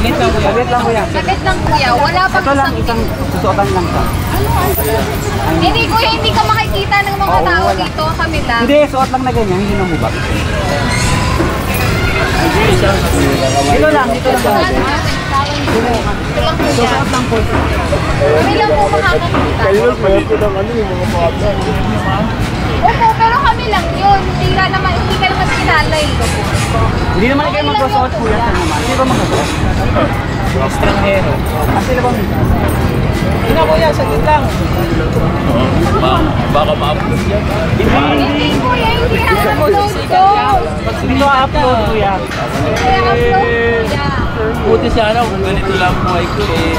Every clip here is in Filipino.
Saglit lang kuya. Saglit lang kuya. Saglit lang kuya, wala pang Ito lang, isang susuotan lang siya. Hindi kuya, hindi ka makikita ng mga Oo, tao wala. dito, kami lang. Hindi, suot lang na ganyan, hindi namubak. Dito lang, dito lang. Ito lang kuya. Kami lang po makakakita. Kayo pwede ng ano yung mga bata. Opo, pero kami lang yun. Hindi ka naman kilala eh. Hindi naman kayo magsusuot kuya sa naman. Sino ba magsusuot? Estranghero. Sino ba magsusuot? Hindi na kuya, saglit lang. Baka ma-upload yan. Hindi kuya, hindi na-upload ko. Dito upload kuya. Kaya upload kuya. Buti sana kung ganito lang buhay ko eh.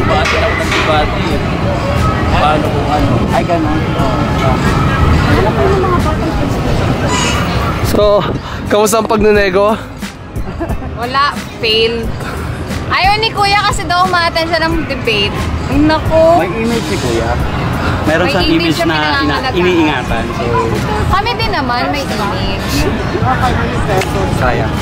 Bati ako ng bati eh. Paano kung ano? Ay, gano'n. So, kamusta ang pagnunego? Wala, fail. Ayaw ni kuya kasi daw umaten siya ng debate. Ay, naku. May image si kuya. Meron May siyang image image siya na pinangangalagaan. iniingatan. So, Kami din naman may image. sayang.